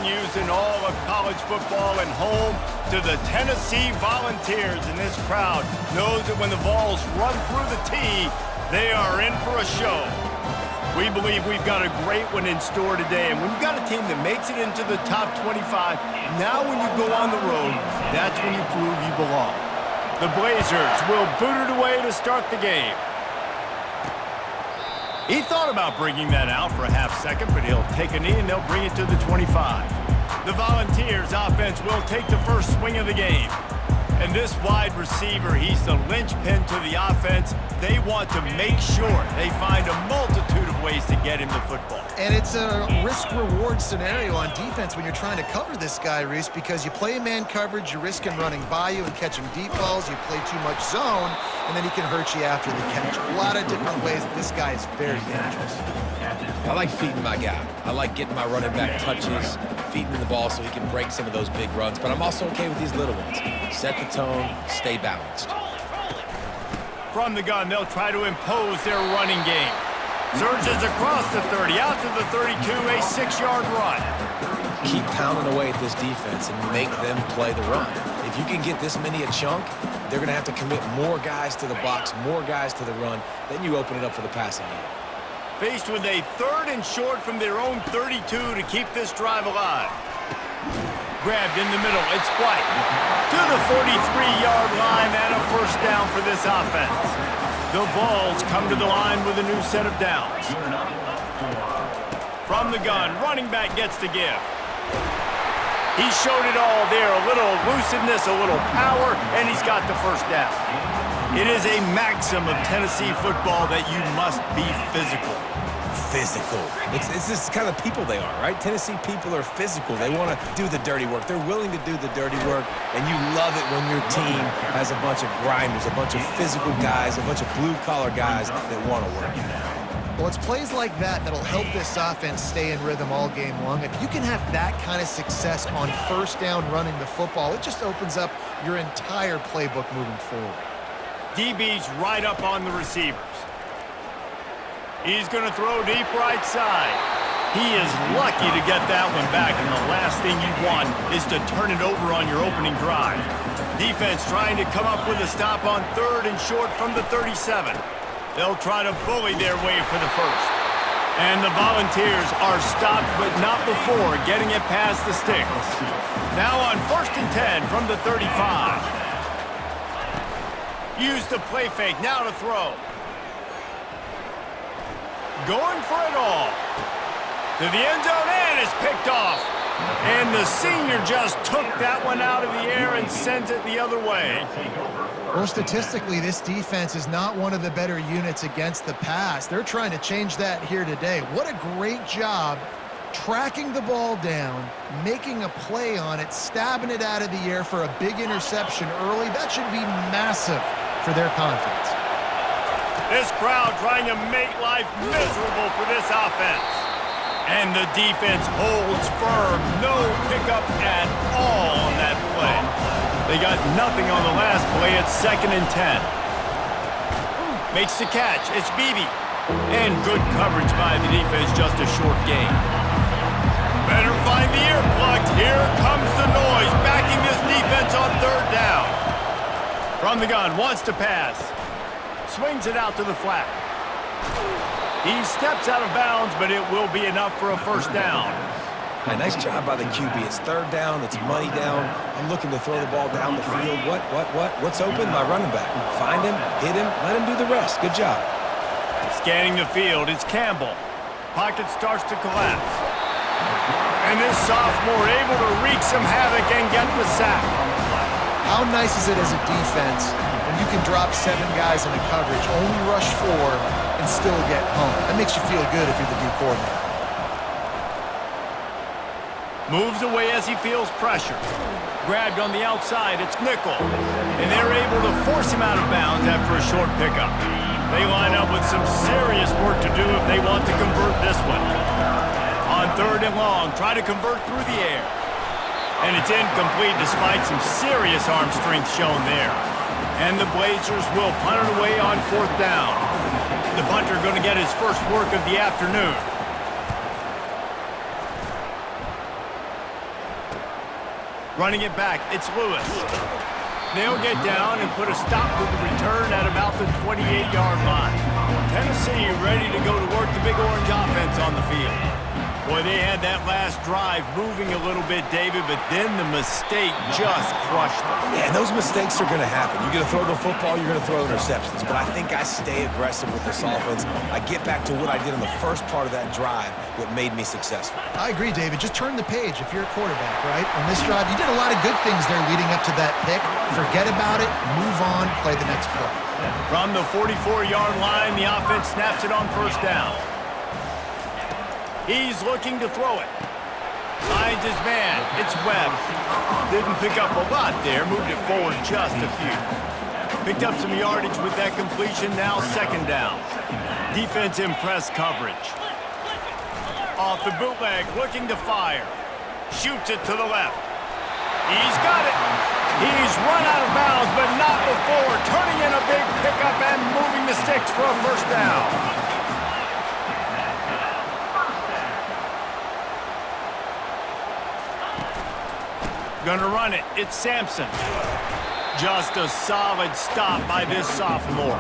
line used in all of college football and home to the Tennessee Volunteers. And this crowd knows that when the Vols run through the tee, they are in for a show. We believe we've got a great one in store today. And when you've got a team that makes it into the top 25, now when you go on the road, that's when you prove you belong. The Blazers will boot it away to start the game. He thought about bringing that out for a half second, but he'll take a knee and they'll bring it to the 25. The Volunteers offense will take the first swing of the game. And this wide receiver, he's the linchpin to the offense. They want to make sure they find a multitude of ways to get him the football. And it's a risk-reward scenario on defense when you're trying to cover this guy, Reese, because you play man coverage, you risk him running by you and catching deep balls. You play too much zone, and then he can hurt you after the catch. A lot of different ways. This guy is very dangerous. I like feeding my guy. I like getting my running back touches, feeding him the ball so he can break some of those big runs. But I'm also okay with these little ones. Set the tone, stay balanced. From the gun, they'll try to impose their running game. Surges across the 30, out to the 32, a 6-yard run. Keep pounding away at this defense and make them play the run. If you can get this many a chunk, they're going to have to commit more guys to the box, more guys to the run. Then you open it up for the passing game. Faced with a 3rd and short from their own 32 to keep this drive alive. Grabbed in the middle, it's White. To the 43-yard line and a first down for this offense. The Vols come to the line with a new set of downs. From the gun, running back gets the give. He showed it all there, a little elusiveness, a little power, and he's got the first down. It is a maxim of Tennessee football that you must be physical. Physical. It's this kind of people they are, right? Tennessee people are physical. They want to do the dirty work. They're willing to do the dirty work, and you love it when your team has a bunch of grinders, a bunch of physical guys, a bunch of blue-collar guys that want to work. Well, it's plays like that that'll help this offense stay in rhythm all game long. If you can have that kind of success on first down running the football, it just opens up your entire playbook moving forward. DB's right up on the receivers. He's going to throw deep right side. He is lucky to get that one back, and the last thing you want is to turn it over on your opening drive. Defense trying to come up with a stop on 3rd and short from the 37. They'll try to bully their way for the first. And the Volunteers are stopped, but not before getting it past the sticks. Now on 1st and 10 from the 35. Use the play fake, now to throw. Going for it all. To the end zone, and it's picked off. And the senior just took that one out of the air and sends it the other way. Well, statistically, this defense is not one of the better units against the pass. They're trying to change that here today. What a great job tracking the ball down, making a play on it, stabbing it out of the air for a big interception early. That should be massive for their confidence. This crowd trying to make life miserable for this offense. And the defense holds firm. No pickup at all on that play. They got nothing on the last play. It's 2nd and 10. Makes the catch. It's Beebe. And good coverage by the defense. Just a short gain. Better find the earplugs. Here comes the noise. Backing this defense on 3rd down. From the gun. Wants to pass. Swings it out to the flat. He steps out of bounds, but it will be enough for a first down. Hey, nice job by the QB. It's 3rd down. It's money down. I'm looking to throw the ball down the field. What's open? My running back. Find him, hit him, let him do the rest. Good job. Scanning the field, it's Campbell. Pocket starts to collapse. And this sophomore able to wreak some havoc and get the sack. How nice is it as a defense when you can drop 7 guys in a coverage, only rush 4, and still get home? That makes you feel good if you're the D coordinator. Moves away as he feels pressure. Grabbed on the outside, it's Nickel. And they're able to force him out of bounds after a short pickup. They line up with some serious work to do if they want to convert this one. On 3rd and long, try to convert through the air. And it's incomplete despite some serious arm strength shown there. And the Blazers will punt it away on 4th down. The punter going to get his first work of the afternoon. Running it back, it's Lewis. They'll get down and put a stop to the return at about the 28-yard line. Tennessee ready to go to work the Big Orange offense on the field. Boy, they had that last drive moving a little bit, David, but then the mistake just crushed them. Yeah, and those mistakes are going to happen. You're going to throw the football, you're going to throw interceptions. But I think I stay aggressive with this offense. I get back to what I did in the first part of that drive, what made me successful. I agree, David. Just turn the page if you're a quarterback, right? On this drive, you did a lot of good things there leading up to that pick. Forget about it, move on, play the next play. From the 44-yard line, the offense snaps it on first down. He's looking to throw it. Finds his man. It's Webb. Didn't pick up a lot there. Moved it forward just a few. Picked up some yardage with that completion. Now second down. Defense in press coverage. Off the bootleg. Looking to fire. Shoots it to the left. He's got it. He's run out of bounds, but not before. Turning in a big pickup and moving the sticks for a first down. Gonna run it. It's Sampson. Just a solid stop by this sophomore.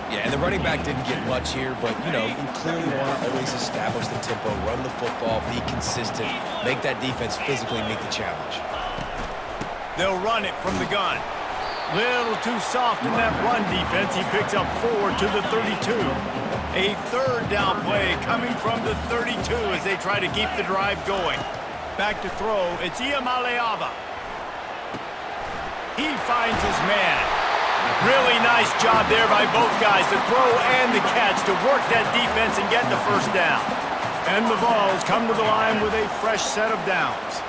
Yeah, and the running back didn't get much here, but, you know, you clearly want to always establish the tempo, run the football, be consistent, make that defense physically meet the challenge. They'll run it from the gun. Little too soft in that run defense. He picks up 4 to the 32. A third down play coming from the 32 as they try to keep the drive going. Back to throw, it's Iamaleava. He finds his man. Really nice job there by both guys, the throw and the catch to work that defense and get the first down. And the Vols come to the line with a fresh set of downs.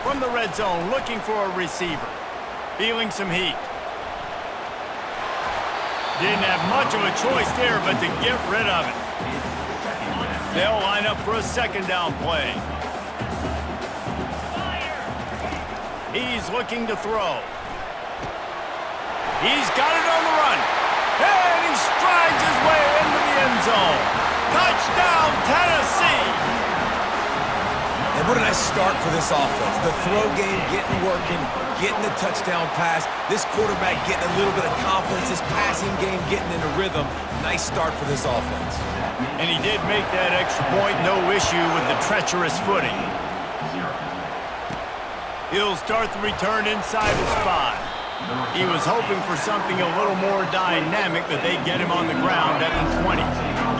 From the red zone, looking for a receiver. Feeling some heat. Didn't have much of a choice there, but to get rid of it. They'll line up for a second down play. He's looking to throw. He's got it on the run. And he strides his way into the end zone. Touchdown, Tennessee! And what a nice start for this offense. The throw game getting working, getting the touchdown pass. This quarterback getting a little bit of confidence. This passing game getting into rhythm. Nice start for this offense. And he did make that extra point, no issue with the treacherous footing. He'll start the return inside his 5. He was hoping for something a little more dynamic, but they get him on the ground at the 20.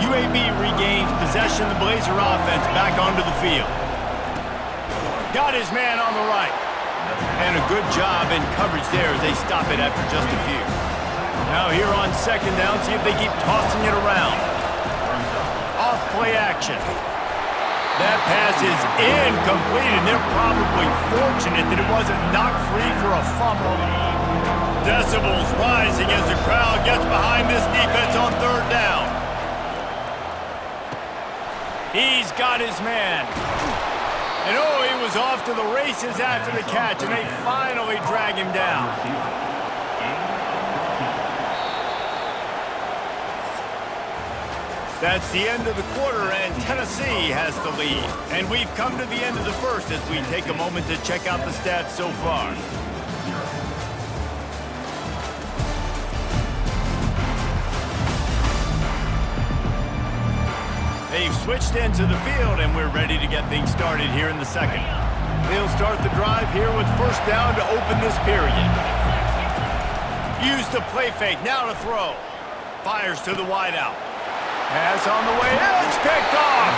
UAB regains possession of the Blazer offense back onto the field. Got his man on the right. And a good job in coverage there as they stop it after just a few. Now here on second down, see if they keep tossing it around. Off play action. That pass is incomplete, and they're probably fortunate that it wasn't knocked free for a fumble. Decibels rising as the crowd gets behind this defense on third down. He's got his man. And oh, he was off to the races after the catch, and they finally drag him down. That's the end of the quarter, and Tennessee has the lead. And we've come to the end of the first as we take a moment to check out the stats so far. They've switched into the field, and we're ready to get things started here in the second. They'll start the drive here with first down to open this period. Use the play fake, now to throw. Fires to the wideout. Pass on the way, it's picked off.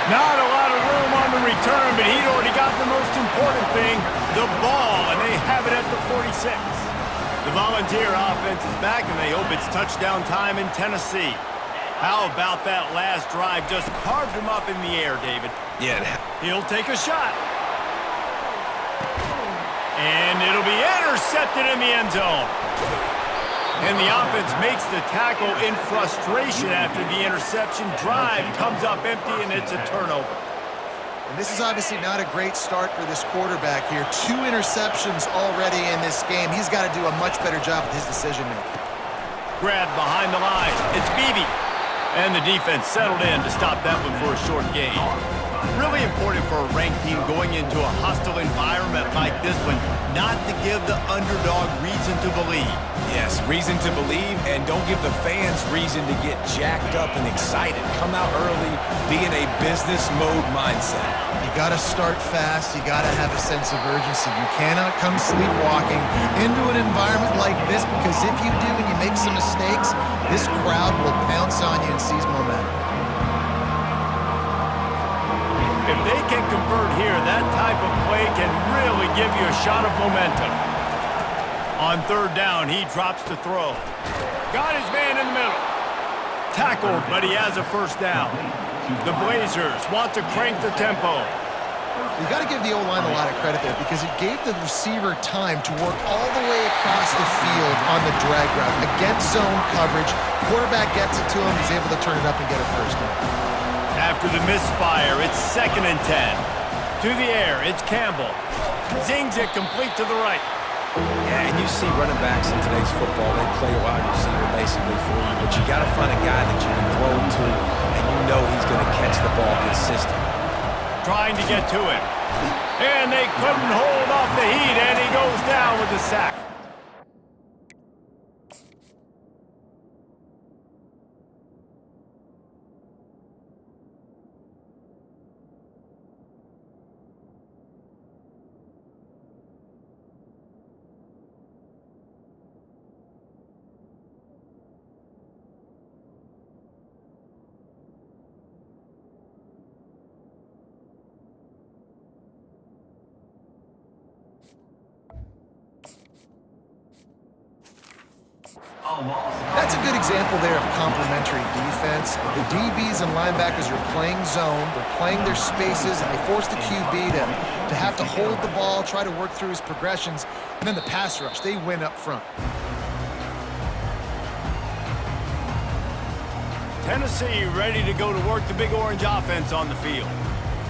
Not a lot of room on the return, but he'd already got the most important thing, the ball, and they have it at the 46. The Volunteer offense is back, and they hope it's touchdown time in Tennessee. How about that last drive? Just carved him up in the air, David. Yeah. He'll take a shot. And it'll be intercepted in the end zone. And the offense makes the tackle in frustration after the interception. Drive comes up empty, and it's a turnover. And this is obviously not a great start for this quarterback here. 2 interceptions already in this game. He's got to do a much better job with his decision-making. Grab behind the line. It's Beebe. And the defense settled in to stop that one for a short gain. Really important for a ranked team going into a hostile environment like this one, not to give the underdog reason to believe. Yes, reason to believe, and don't give the fans reason to get jacked up and excited. Come out early, be in a business mode mindset. You got to start fast. You got to have a sense of urgency. You cannot come sleepwalking into an environment like this, because if you do and you make some mistakes, this crowd will pounce on you and seize momentum. If they can convert here, that type of play can really give you a shot of momentum. On third down, he drops to throw. Got his man in the middle. Tackled, but he has a first down. The Blazers want to crank the tempo. You got to give the O-line a lot of credit there, because it gave the receiver time to work all the way across the field on the drag route against zone coverage. Quarterback gets it to him. He's able to turn it up and get a first down. After the misfire, it's 2nd and 10. To the air, it's Campbell. Zings it complete to the right. Yeah, and you see running backs in today's football, they play a wide receiver basically for you, but you got to find a guy that you can throw it to, and you know he's going to catch the ball consistently. Trying to get to it. And they couldn't hold off the heat, and he goes down with the sack. That's a good example there of complementary defense. The DBs and linebackers are playing zone, they're playing their spaces, and they force the QB to have to hold the ball, try to work through his progressions, and then the pass rush, they win up front. Tennessee ready to go to work the Big Orange offense on the field.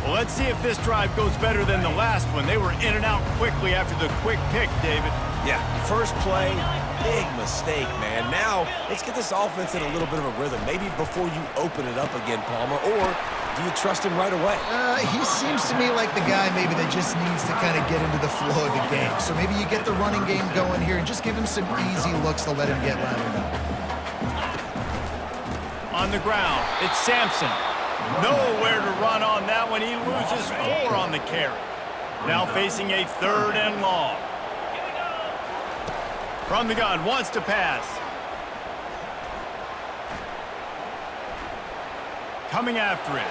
Well, let's see if this drive goes better than the last one. They were in and out quickly after the quick pick, David. Yeah, first play, big mistake, man. Now, let's get this offense in a little bit of a rhythm. Maybe before you open it up again, Palmer, or do you trust him right away? He seems to me like the guy maybe that just needs to kind of get into the flow of the game. So maybe you get the running game going here and just give him some easy looks to let him get lathered up. On the ground, it's Sampson. Nowhere to run on that one. He loses 4 on the carry. Now facing a 3rd and long. From the gun, wants to pass. Coming after it.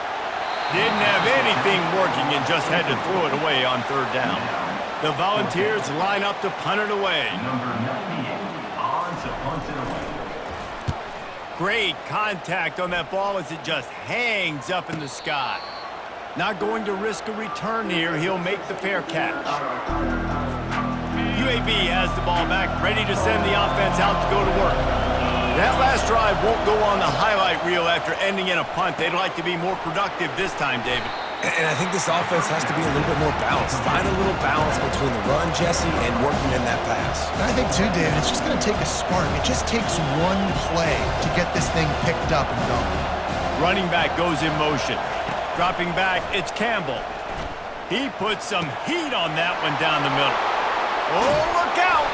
Didn't have anything working and just had to throw it away on 3rd down. The Volunteers line up to punt it away. Number 98 on to punt it away. Great contact on that ball as it just hangs up in the sky. Not going to risk a return here. He'll make the fair catch. UAB has the ball back, ready to send the offense out to go to work. That last drive won't go on the highlight reel after ending in a punt. They'd like to be more productive this time, David. And I think this offense has to be a little bit more balanced. Find a little balance between the run, Jesse, and working in that pass. I think, too, David, it's just going to take a spark. It just takes one play to get this thing picked up and going. Running back goes in motion. Dropping back, it's Campbell. He puts some heat on that one down the middle. Oh, look out!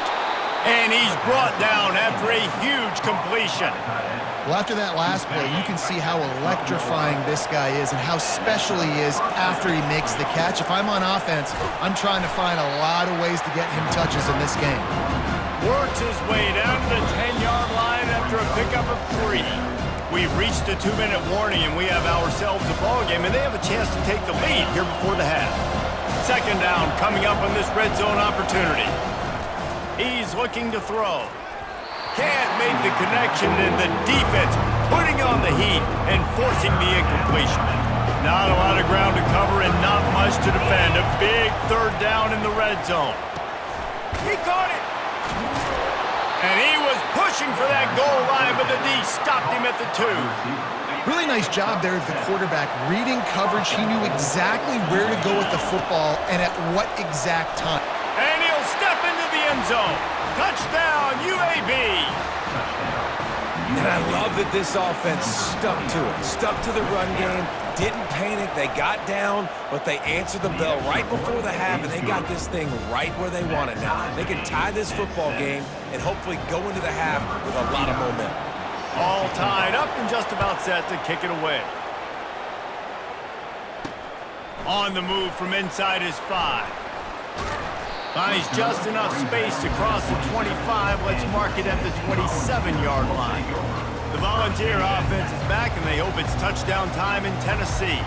And he's brought down after a huge completion. Well, after that last play, you can see how electrifying this guy is and how special he is after he makes the catch. If I'm on offense, I'm trying to find a lot of ways to get him touches in this game. Works his way down to the 10-yard line after a pickup of 3. We've reached the 2-minute warning, and we have ourselves a ball game, and they have a chance to take the lead here before the half. 2nd down coming up on this red zone opportunity. He's looking to throw. Can't make the connection, and the defense putting on the heat and forcing the incompletion. Not a lot of ground to cover and not much to defend. A big 3rd down in the red zone. He caught it! And he was pushing for that goal line, but the D stopped him at the 2. Really nice job there of the quarterback. Reading coverage, he knew exactly where to go with the football and at what exact time. And he'll step into the end zone. Touchdown, UAB. And I love that this offense stuck to it, stuck to the run game, didn't panic. They got down, but they answered the bell right before the half, and they got this thing right where they want it now. They can tie this football game and hopefully go into the half with a lot of momentum. All tied up and just about set to kick it away. On the move from inside his 5. Finds just enough space to cross the 25. Let's mark it at the 27-yard line. The Volunteer offense is back, and they hope it's touchdown time in Tennessee.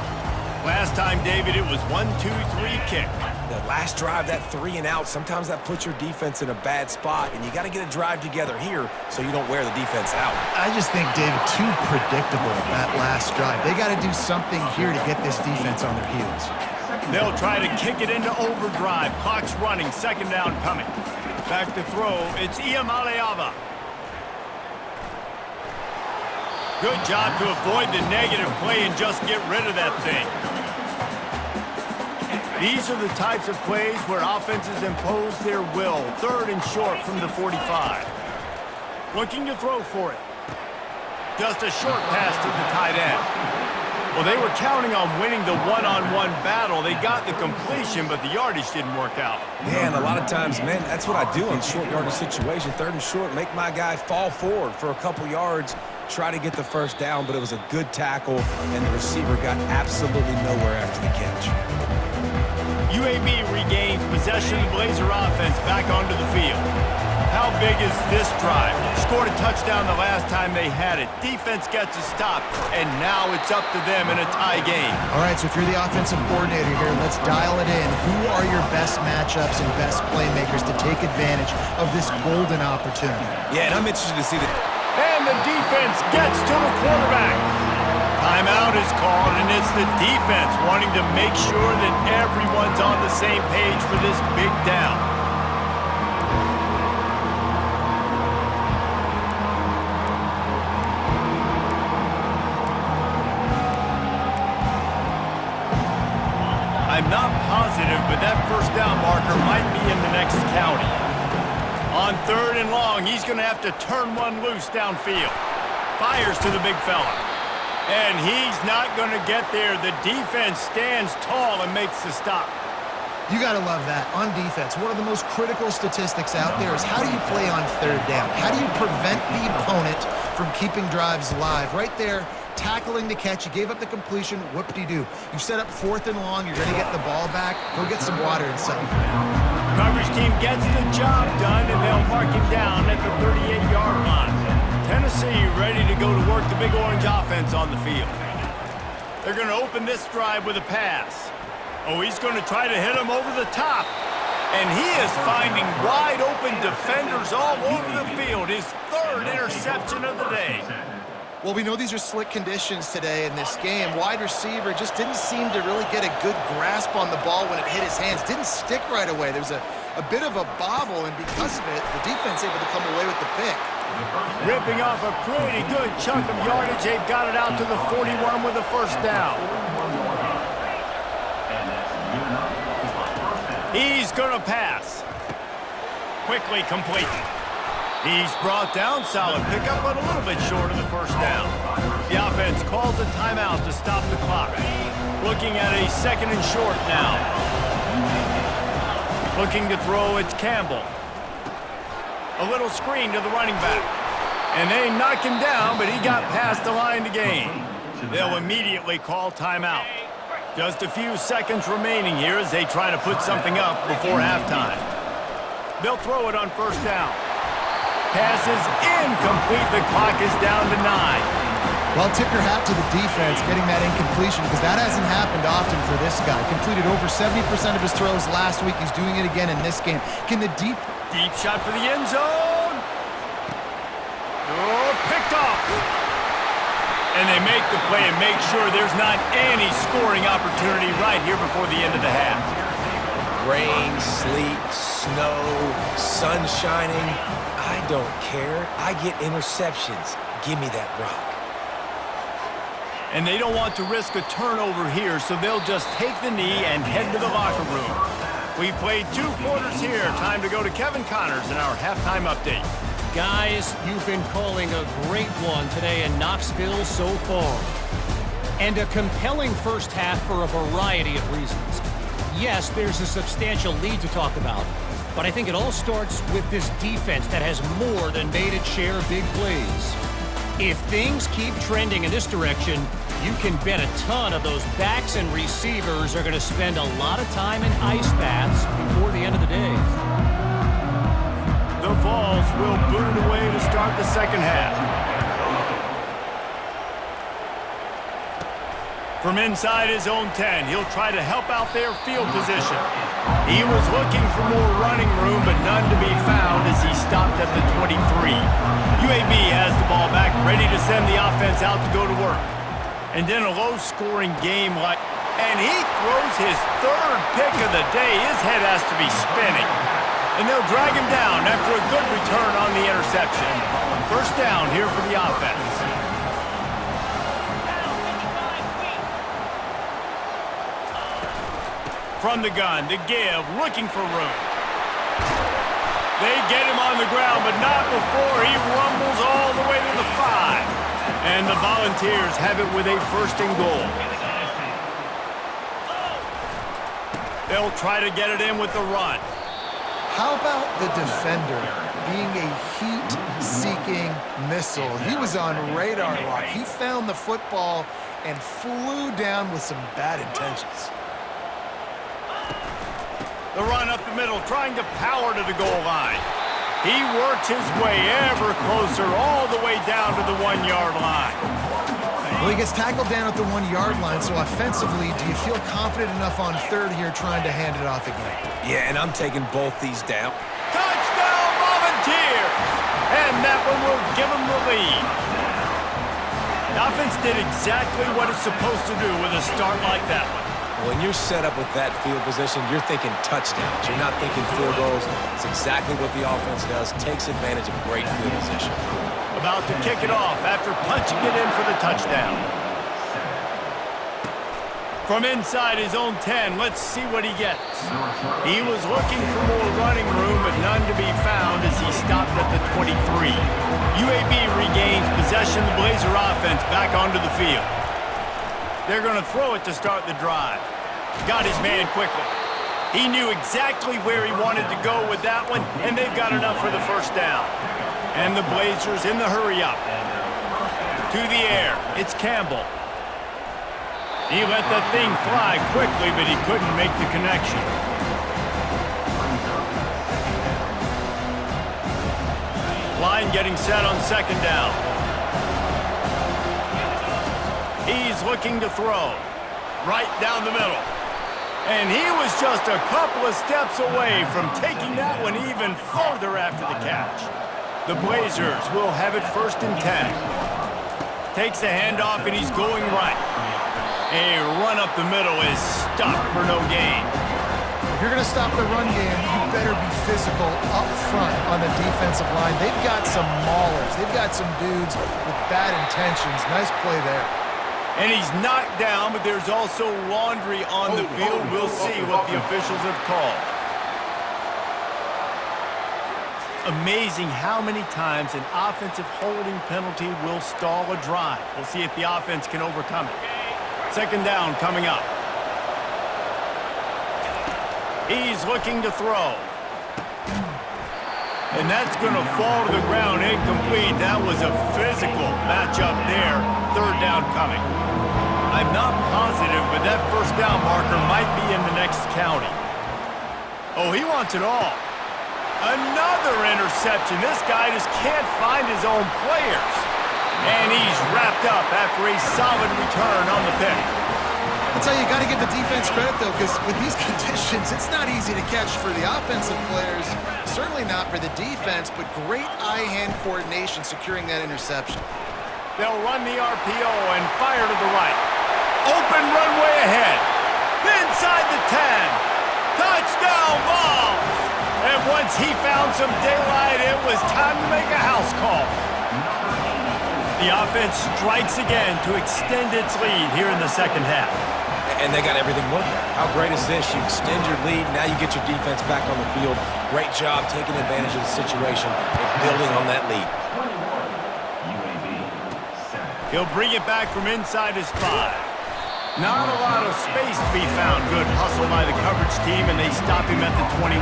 Last time, David, it was 1-2-3 kick. The last drive, that 3 and out, sometimes that puts your defense in a bad spot, and you got to get a drive together here so you don't wear the defense out. I just think, David, too predictable that last drive. They got to do something here to get this defense on their heels. They'll try to kick it into overdrive. Clock's running, second down coming. Back to throw, it's Iamaleava. Good job to avoid the negative play and just get rid of that thing. These are the types of plays where offenses impose their will. Third and short from the 45. Looking to throw for it. Just a short pass to the tight end. Well, they were counting on winning the one-on-one battle. They got the completion, but the yardage didn't work out. Yeah, and a lot of times, man, that's what I do in short yardage situation. Third and short, make my guy fall forward for a couple yards, try to get the first down, but it was a good tackle, and the receiver got absolutely nowhere after the catch. UAB regains possession of the Blazer offense back onto the field. How big is this drive? Scored a touchdown the last time they had it. Defense gets a stop, and now it's up to them in a tie game. All right, so if you're the offensive coordinator here, let's dial it in. Who are your best matchups and best playmakers to take advantage of this golden opportunity? Yeah, and I'm interested to see that. And the defense gets to the quarterback. Timeout is called, and it's the defense wanting to make sure that everyone's on the same page for this big down. I'm not positive, but that first down marker might be in the next county. On third and long, he's going to have to turn one loose downfield. Fires to the big fella. And he's not going to get there. The defense stands tall and makes the stop. You got to love that. On defense, one of the most critical statistics out there is how do you play on third down? How do you prevent the opponent from keeping drives alive? Right there, tackling the catch. You gave up the completion. Whoop-de-doo. You've set up fourth and long. You're going to get the ball back. Go get some water and something. Coverage team gets the job done, and they'll mark him down at the 38-yard line. Tennessee ready to go to work the Big Orange offense on the field. They're going to open this drive with a pass. Oh, he's going to try to hit him over the top. And he is finding wide open defenders all over the field. His third interception of the day. Well, we know these are slick conditions today in this game. Wide receiver just didn't seem to really get a good grasp on the ball when it hit his hands. Didn't stick right away. There was a bit of a bobble, and because of it, the defense able to come away with the pick. Ripping off a pretty good chunk of yardage. They've got it out to the 41 with a first down. He's going to pass. Quickly complete. He's brought down, solid pickup, but a little bit short of the first down. The offense calls a timeout to stop the clock. Looking at a second and short now. Looking to throw, it's Campbell. A little screen to the running back. And they knock him down, but he got past the line to gain. They'll immediately call timeout. Just a few seconds remaining here as they try to put something up before halftime. They'll throw it on first down. Pass is incomplete. The clock is down to 9. Well, tip your hat to the defense getting that incompletion because that hasn't happened often for this guy. Completed over 70% of his throws last week. He's doing it again in this game. Can the deep shot for the end zone. Oh, picked off. And they make the play and make sure there's not any scoring opportunity right here before the end of the half. Rain, sleet, snow, sun shining. I don't care. I get interceptions. Give me that rock. And they don't want to risk a turnover here, so they'll just take the knee and head to the locker room. We've played 2 quarters here. Time to go to Kevin Connors in our halftime update. Guys, you've been calling a great one today in Knoxville so far. And a compelling first half for a variety of reasons. Yes, there's a substantial lead to talk about, but I think it all starts with this defense that has more than made its share of big plays. If things keep trending in this direction, you can bet a ton of those backs and receivers are going to spend a lot of time in ice baths before the end of the day. The Vols will boot it away to start the second half. From inside his own 10, he'll try to help out their field position. He was looking for more running room, but none to be found as he stopped at the 23. UAB has the ball back, ready to send the offense out to go to work. And then a low-scoring game like... And he throws his third pick of the day. His head has to be spinning. And they'll drag him down after a good return on the interception. First down here for the offense. From the gun, to give, looking for room. They get him on the ground, but not before he rumbles all the way to the 5. And the Volunteers have it with a first and goal. They'll try to get it in with the run. How about the defender being a heat-seeking missile? He was on radar lock. He found the football and flew down with some bad intentions. The run up the middle, trying to power to the goal line. He works his way ever closer, all the way down to the 1-yard line. Well, he gets tackled down at the 1-yard line, so offensively, do you feel confident enough on third here trying to hand it off again? Yeah, and I'm taking both these down. Touchdown, Volunteers! And that one will give them the lead. The offense did exactly what it's supposed to do with a start like that one. When you're set up with that field position, you're thinking touchdowns. You're not thinking field goals. It's exactly what the offense does. Takes advantage of great field position. About to kick it off after punching it in for the touchdown. From inside his own 10, let's see what he gets. He was looking for more running room, but none to be found as he stopped at the 23. UAB regains possession of the Blazer offense back onto the field. They're going to throw it to start the drive. Got his man quickly. He knew exactly where he wanted to go with that one, and they've got enough for the first down. And the Blazers in the hurry-up. To the air, it's Campbell. He let that thing fly quickly, but he couldn't make the connection. Line getting set on second down. He's looking to throw. Right down the middle. And he was just a couple of steps away from taking that one even further after the catch. The Blazers will have it first and 10. Takes the handoff and he's going right. A run up the middle is stuffed for no gain. If you're going to stop the run game, you better be physical up front on the defensive line. They've got some maulers. They've got some dudes with bad intentions. Nice play there. And he's knocked down, but there's also laundry on the field. We'll see what the officials have called. Amazing how many times an offensive holding penalty will stall a drive. We'll see if the offense can overcome it. Second down coming up. He's looking to throw. And that's going to fall to the ground incomplete. That was a physical matchup there. Third down coming. I'm not positive, but that first down marker might be in the next county. Oh, he wants it all. Another interception. This guy just can't find his own players. And he's wrapped up after a solid return on the pick. That's how you got to give the defense credit, though, because with these conditions, it's not easy to catch for the offensive players. Certainly not for the defense, but great eye-hand coordination securing that interception. They'll run the RPO and fire to the right. Open runway ahead. Inside the 10. Touchdown Vols! And once he found some daylight, it was time to make a house call. The offense strikes again to extend its lead here in the second half. And they got everything working. How great is this? You extend your lead. Now you get your defense back on the field. Great job taking advantage of the situation and building on that lead. UAB, set. He'll bring it back from inside his 5. Not a lot of space to be found. Good hustle by the coverage team, and they stop him at the 21.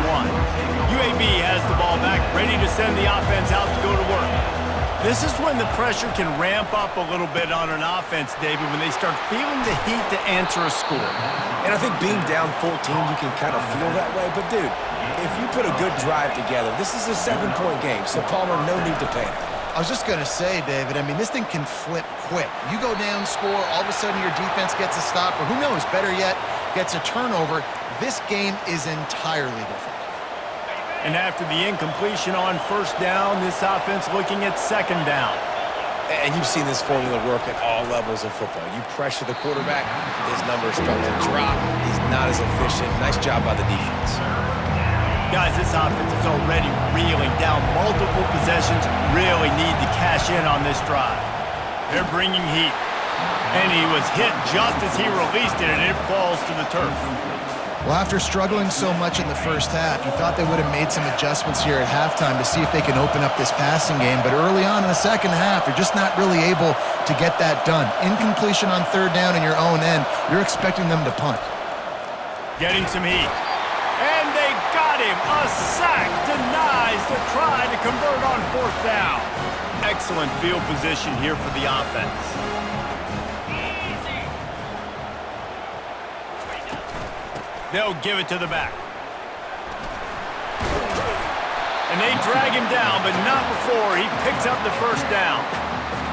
UAB has the ball back, ready to send the offense out to go to work. This is when the pressure can ramp up a little bit on an offense, David, when they start feeling the heat to answer a score. And I think being down 14, you can kind of feel that way. But, dude, if you put a good drive together, this is a 7-point game, so Palmer, no need to panic. I was just going to say, David, I mean, this thing can flip quick. You go down, score, all of a sudden your defense gets a stop, or who knows, better yet, gets a turnover. This game is entirely different. And after the incompletion on first down, this offense looking at second down. And you've seen this formula work at all levels of football. You pressure the quarterback, his numbers start to drop. He's not as efficient. Nice job by the defense. Guys, this offense is already reeling down multiple possessions. Really need to cash in on this drive. They're bringing heat. And he was hit just as he released it, and it falls to the turf. Well, after struggling so much in the first half, you thought they would have made some adjustments here at halftime to see if they can open up this passing game. But early on in the second half, you're just not really able to get that done. Incompletion on third down in your own end, you're expecting them to punt. Getting some heat. And they got him. A sack denies the try to convert on fourth down. Excellent field position here for the offense. They'll give it to the back. And they drag him down, but not before he picks up the first down.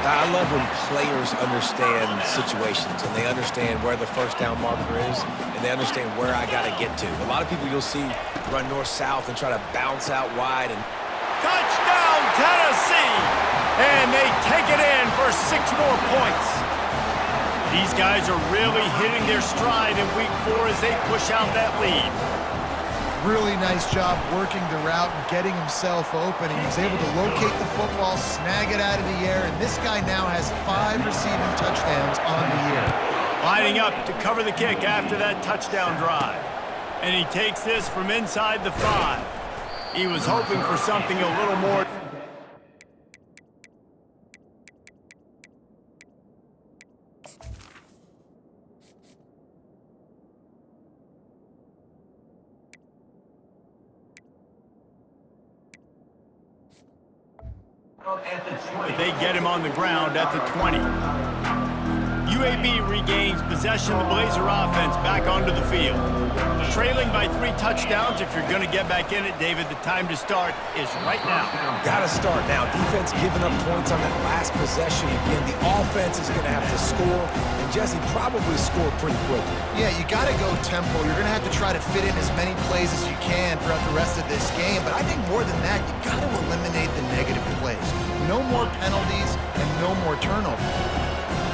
I love when players understand situations and they understand where the first down marker is and they understand where I got to get to. A lot of people you'll see run north-south and try to bounce out wide. And touchdown, Tennessee! And they take it in for 6 more points. These guys are really hitting their stride in week 4 as they push out that lead. Really nice job working the route and getting himself open. And he was able to locate the football, snag it out of the air, and this guy now has 5 receiving touchdowns on the year. Lining up to cover the kick after that touchdown drive. And he takes this from inside the 5. He was hoping for something a little more. But they get him on the ground at the 20. UAB regains possession. The Blazer offense back onto the field. Trailing by 3 touchdowns. If you're going to get back in it, David, the time to start is right now. Got to start now. Defense giving up points on that last possession. Again, the offense is going to have to score, and Jesse probably score pretty quickly. Yeah, you got to go tempo. You're going to have to try to fit in as many plays as you can throughout the rest of this game, but I think more than that, you got to eliminate the negative plays. No more penalties and no more turnovers.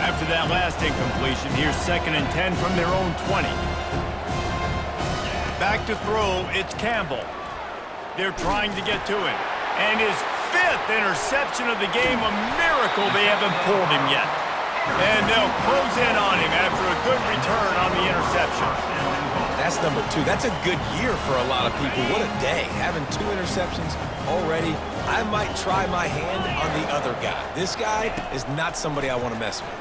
After that last incompletion, here's 2nd and 10 from their own 20. Back to throw, it's Campbell. They're trying to get to him. And his 5th interception of the game, a miracle they haven't pulled him yet. And they'll close in on him after a good return on the interception. That's number 2. That's a good year for a lot of people. What a day. Having 2 interceptions already. I might try my hand on the other guy. This guy is not somebody I want to mess with.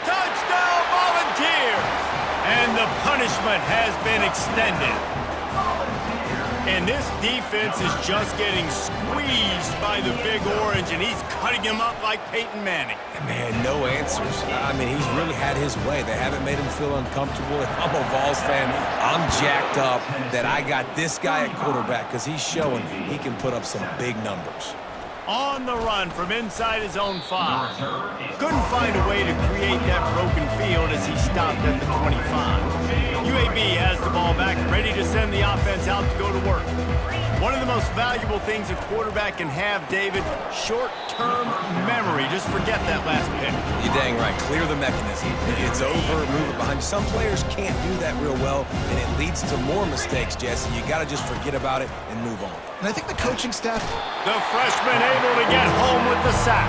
Touchdown Volunteers! And the punishment has been extended. And this defense is just getting squeezed by the Big Orange, and he's cutting him up like Peyton Manning. Man, no answers. I mean, he's really had his way. They haven't made him feel uncomfortable. If I'm a Vols fan, I'm jacked up that I got this guy at quarterback because he's showing he can put up some big numbers. On the run from inside his own 5. Couldn't find a way to create that broken field as he stopped at the 25. UAB has the ball back, ready to send the offense out to go to work. One of the most valuable things a quarterback can have, David, short-term memory. Just forget that last pick. You're dang right. Clear the mechanism. It's over, move it behind you. Some players can't do that real well, and it leads to more mistakes, Jesse. You got to just forget about it and move on. And I think the coaching staff... The freshman able to get home with the sack.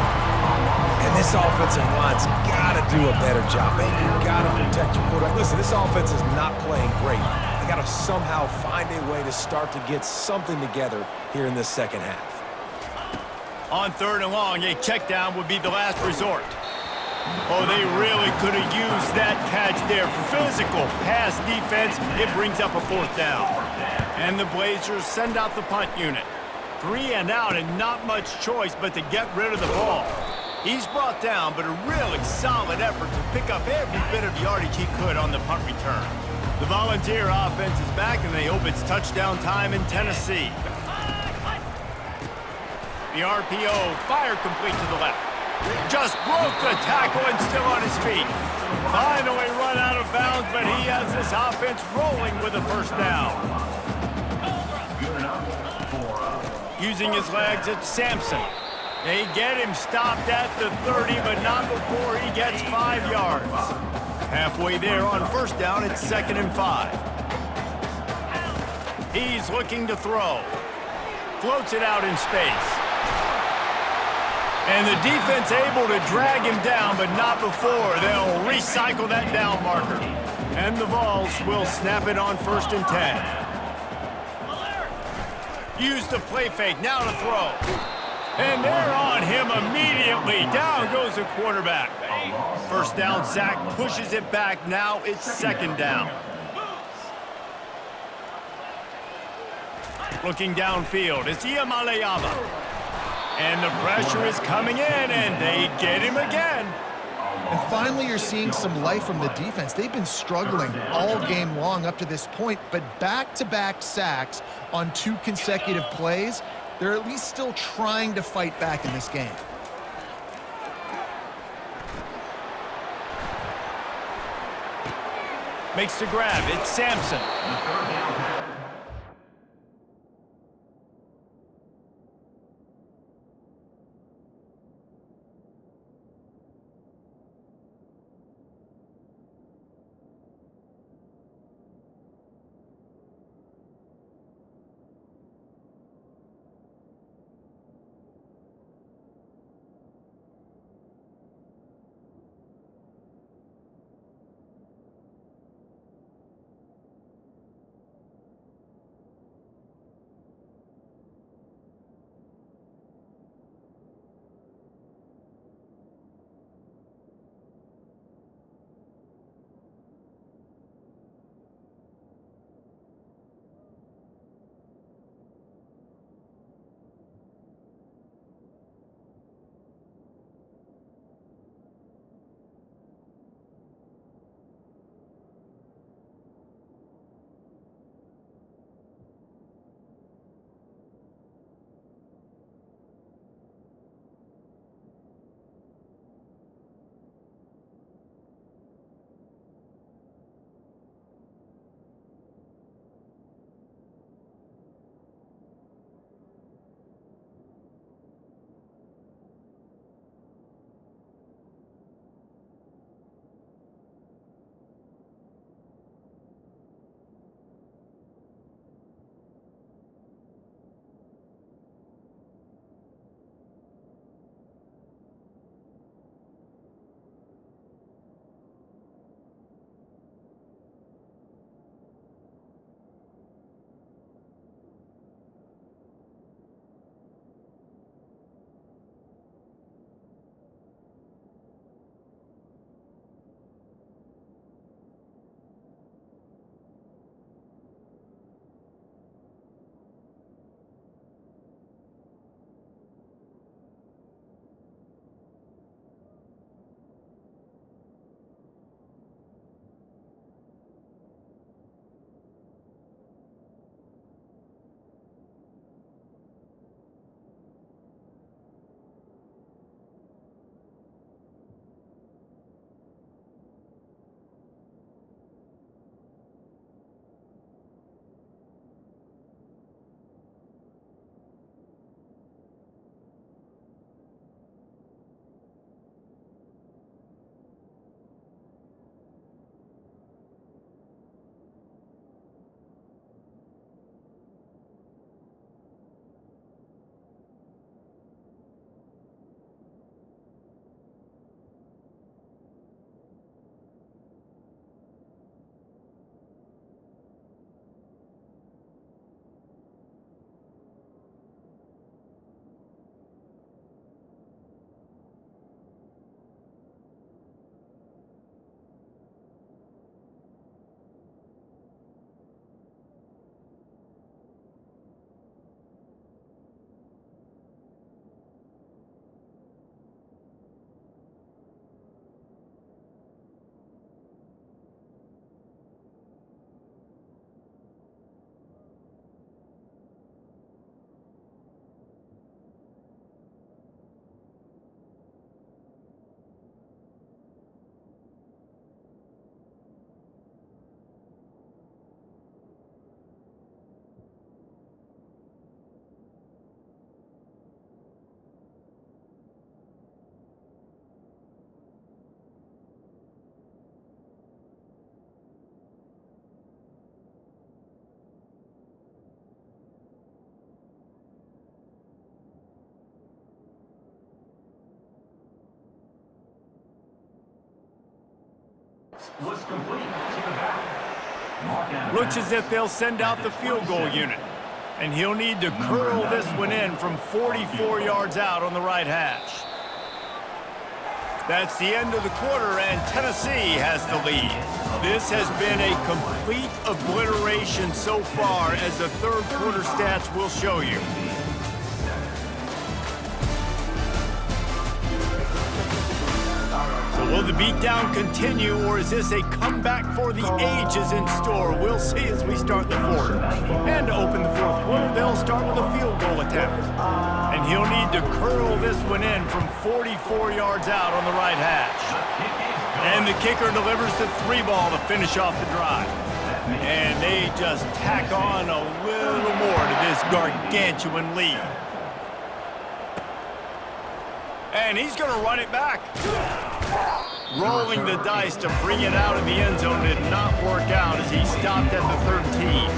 And this offensive line's got to do a better job. Man, you got to protect your quarterback. Listen, this offense is not playing great. They got to somehow find a way to start to get something together here in this second half. On 3rd and long, a check down would be the last resort. Oh, they really could have used that catch there. Physical pass defense. It brings up a 4th down. And the Blazers send out the punt unit. 3 and out and not much choice but to get rid of the ball. He's brought down, but a really solid effort to pick up every bit of yardage he could on the punt return. The Volunteer offense is back, and they hope it's touchdown time in Tennessee. The RPO, fire complete to the left. Just broke the tackle and still on his feet. Finally run out of bounds, but he has this offense rolling with a 1st down. Using his legs, it's Sampson. They get him stopped at the 30, but not before he gets 5 yards. Halfway there on 1st down, it's 2nd and 5. He's looking to throw. Floats it out in space. And the defense able to drag him down, but not before. They'll recycle that down marker. And the Vols will snap it on 1st and 10. Use the play fake, now to throw. And they're on him immediately. Down goes the quarterback. 1st down, Zach pushes it back. Now it's 2nd down. Looking downfield, it's Iamaleava. And the pressure is coming in, and they get him again. And finally, you're seeing some life from the defense. They've been struggling all game long up to this point, but back-to-back sacks on 2 consecutive plays, they're at least still trying to fight back in this game. Makes the grab. It's Sampson. was complete to the back. Mark out of Looks as if they'll send out the field goal unit. And he'll need to curl this one in from 44 yards out on the right hash. That's the end of the quarter, and Tennessee has the lead. This has been a complete obliteration so far, as the third quarter stats will show you. So will the beatdown continue, or is this a comeback for the ages in store? We'll see as we start the fourth. And to open the fourth quarter, they'll start with a field goal attempt. And he'll need to curl this one in from 44 yards out on the right hash. And the kicker delivers the 3-ball to finish off the drive. And they just tack on a little more to this gargantuan lead. And he's going to run it back. Rolling the dice to bring it out of the end zone did not work out as he stopped at the 13.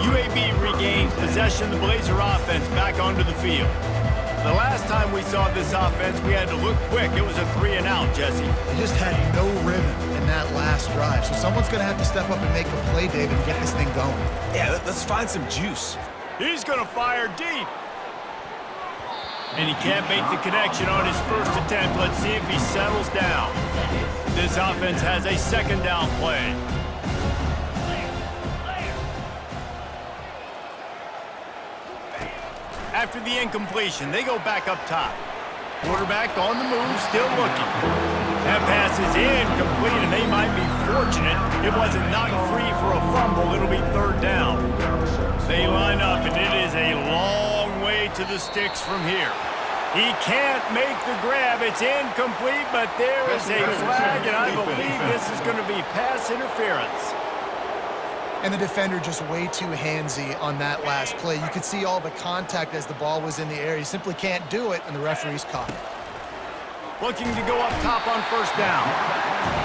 UAB regains possession of the Blazer offense back onto the field. The last time we saw this offense, we had to look quick. It was a 3-and-out, Jesse. They just had no rhythm in that last drive. So someone's going to have to step up and make a play, David, and get this thing going. Yeah, let's find some juice. He's going to fire deep. And he can't make the connection on his first attempt. Let's see if he settles down. This offense has a second down play. After the incompletion, they go back up top. Quarterback on the move, still looking. That pass is incomplete, and they might be fortunate it wasn't knocked free for a fumble. It'll be third down. They line up, and it is a long way to the sticks from here. He can't make the grab. It's incomplete, but there is a flag, and I believe this is going to be pass interference. And the defender just way too handsy on that last play. You could see all the contact as the ball was in the air. He simply can't do it, and the referee's caught it. Looking to go up top on first down.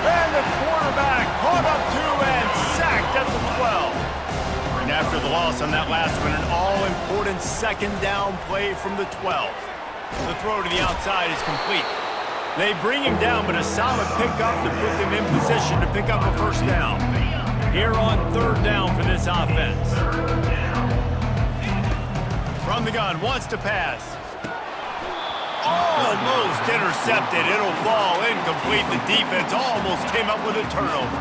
And the quarterback caught up to and sacked at the 12. And after the loss on that last one, an all-important second down play from the 12. The throw to the outside is complete. They bring him down, but a solid pickup to put them in position to pick up a first down. Here on third down for this offense. From the gun, wants to pass. Almost intercepted. It'll fall incomplete. The defense almost came up with a turnover.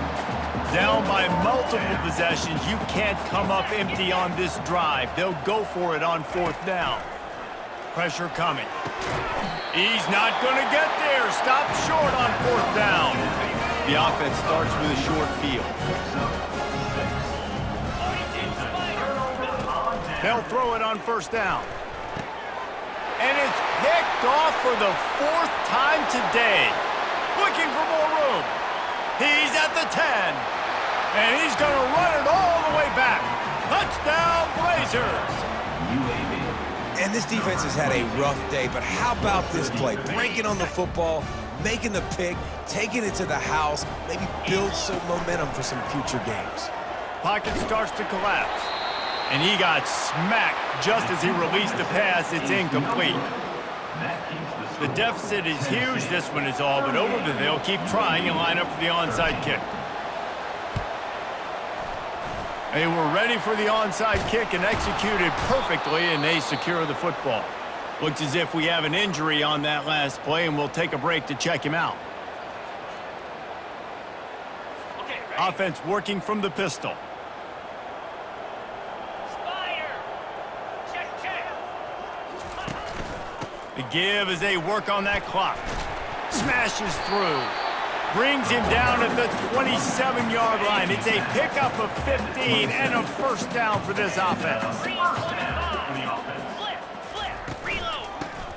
Down by multiple possessions. You can't come up empty on this drive. They'll go for it on fourth down. Pressure coming. He's not going to get there. Stop short on fourth down. The offense starts with a short field. They'll throw it on first down. And it's picked off for the fourth time today. Looking for more room. He's at the 10. And he's going to run it all the way back. Touchdown, Blazers. And this defense has had a rough day, but how about this play? Breaking on the football, making the pick, taking it to the house, maybe build some momentum for some future games. Pocket starts to collapse. And he got smacked just as he released the pass. It's incomplete. The deficit is huge. This one is all but over, but they'll keep trying and line up for the onside kick. They were ready for the onside kick and executed perfectly, and they secure the football. Looks as if we have an injury on that last play, and we'll take a break to check him out. Offense working from the pistol. The give as they work on that clock. Smashes through. Brings him down at the 27-yard line. It's a pickup of 15 and a first down for this offense.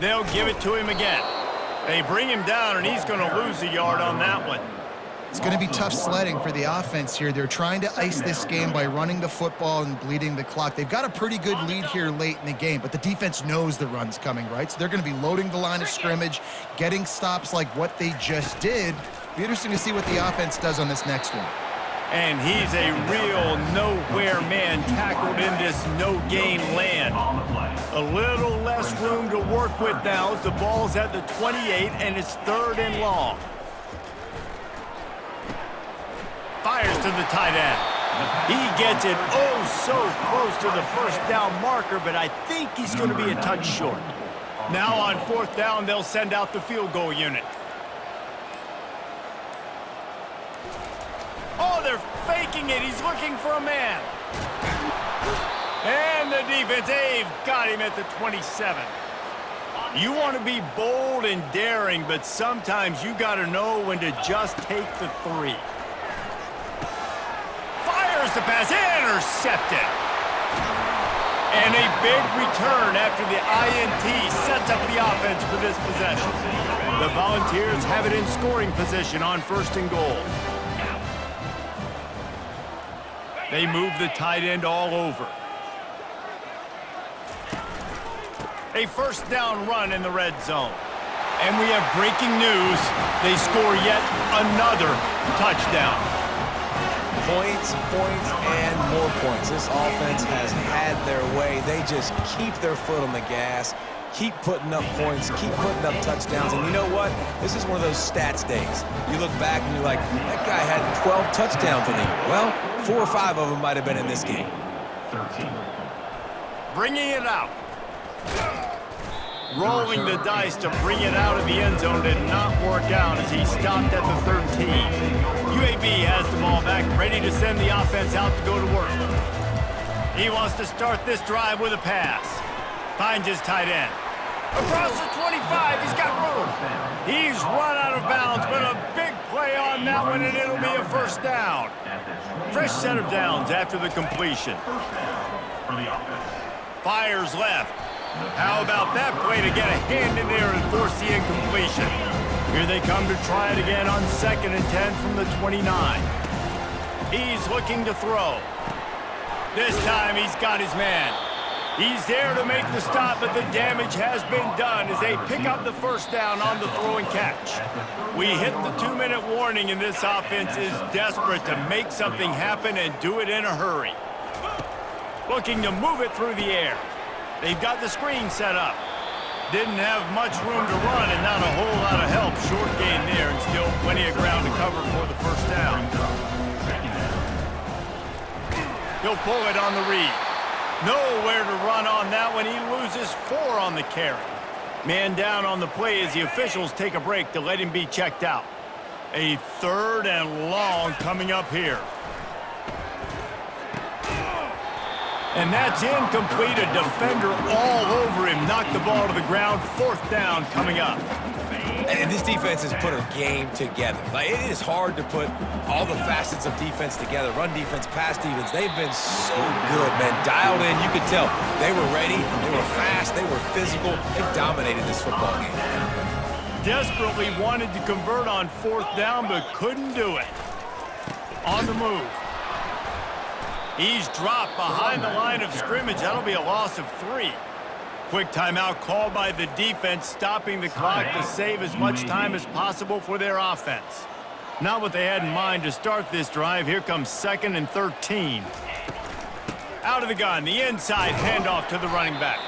They'll give it to him again. They bring him down, and he's going to lose a yard on that one. It's going to be tough sledding for the offense here. They're trying to ice this game by running the football and bleeding the clock. They've got a pretty good lead here late in the game, but the defense knows the run's coming, right? So they're going to be loading the line of scrimmage, getting stops like what they just did. Be interesting to see what the offense does on this next one. And he's a real nowhere man tackled in this no-gain land. A little less room to work with now as the ball's at the 28 and it's third and long. Fires to the tight end. He gets it oh so close to the first down marker, but I think he's going to be a touch short. Now on 4th down, they'll send out the field goal unit. Oh, they're faking it. He's looking for a man. And the defense, they've got him at the 27. You want to be bold and daring, but sometimes you got to know when to just take the 3. Fires the pass, intercepted. And a big return after the INT sets up the offense for this possession. The Volunteers have it in scoring position on 1st and goal. They move the tight end all over. A 1st down run in the red zone. And we have breaking news. They score yet another touchdown. Points, and more points. This offense has had their way. They just keep their foot on the gas, keep putting up points, keep putting up touchdowns. And you know what? This is one of those stats days. You look back and you're like, that guy had 12 touchdowns in the year. Well, 4 or 5 of them might have been in this game. 13. Bringing it out. Rolling the dice to bring it out of the end zone did not work out as he stopped at the 13. UAB has the ball back, ready to send the offense out to go to work. He wants to start this drive with a pass. Finds his tight end. Across the 25, he's got room. He's run out of bounds, but a big play on that one, and it'll be a 1st down. Fresh set of downs after the completion. Fires left. How about that play to get a hand in there and force the incompletion? Here they come to try it again on 2nd and 10 from the 29. He's looking to throw. This time he's got his man. He's there to make the stop, but the damage has been done as they pick up the 1st down on the throw and catch. We hit the 2-minute warning, and this offense is desperate to make something happen and do it in a hurry. Looking to move it through the air. They've got the screen set up. Didn't have much room to run and not a whole lot of help. Short gain there and still plenty of ground to cover for the 1st down. He'll pull it on the read. Nowhere to run on that one. He loses 4 on the carry. Man down on the play as the officials take a break to let him be checked out. A 3rd and long coming up here. And that's incomplete. A defender all over him. Knocked the ball to the ground. 4th down coming up. And this defense has put a game together. Like, it is hard to put all the facets of defense together. Run defense, pass defense. They've been so good, man. Dialed in. You could tell they were ready. They were fast. They were physical. They dominated this football game. Desperately wanted to convert on 4th down, but couldn't do it. On the move. He's dropped behind the line of scrimmage. That'll be a loss of 3. Quick timeout called by the defense, stopping the clock to save as much time as possible for their offense. Not what they had in mind to start this drive. Here comes 2nd and 13. Out of the gun, the inside handoff to the running back.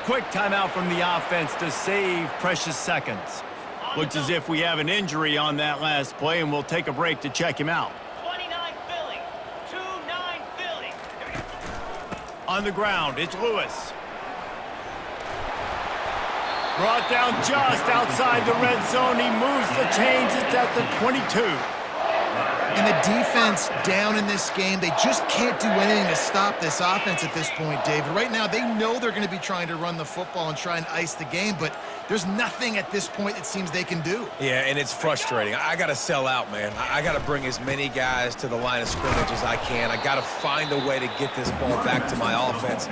Quick timeout from the offense to save precious seconds. Looks as if we have an injury on that last play, and we'll take a break to check him out. 29 Philly. 2-9 Philly. On the ground, it's Lewis. Brought down just outside the red zone. He moves the chains. It's at the 22. And the defense down in this game, they just can't do anything to stop this offense at this point, David. Right now, they know they're going to be trying to run the football and try and ice the game, but there's nothing at this point it seems they can do. Yeah, and it's frustrating. I got to sell out, man. I got to bring as many guys to the line of scrimmage as I can. I got to find a way to get this ball back to my offense.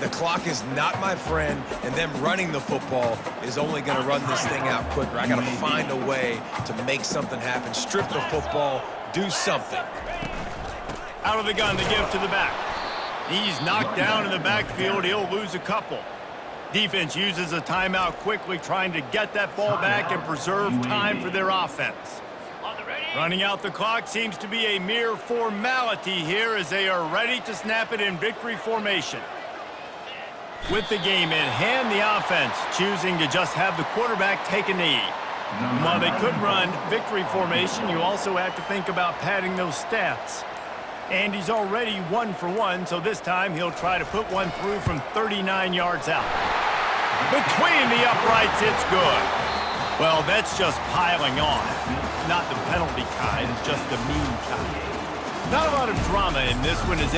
The clock is not my friend, and them running the football is only going to run this thing out quicker. I got to find a way to make something happen, strip the football, do something. Out of the gun, the give to the back. He's knocked down in the backfield. He'll lose a couple. Defense uses a timeout quickly, trying to get that ball back and preserve time for their offense. Running out the clock seems to be a mere formality here as they are ready to snap it in victory formation. With the game in hand, the offense choosing to just have the quarterback take a knee. While they could run victory formation, you also have to think about padding those stats. And he's already 1 for 1, so this time he'll try to put one through from 39 yards out. Between the uprights, it's good. Well, that's just piling on. Not the penalty kind, just the mean kind. Not a lot of drama in this one as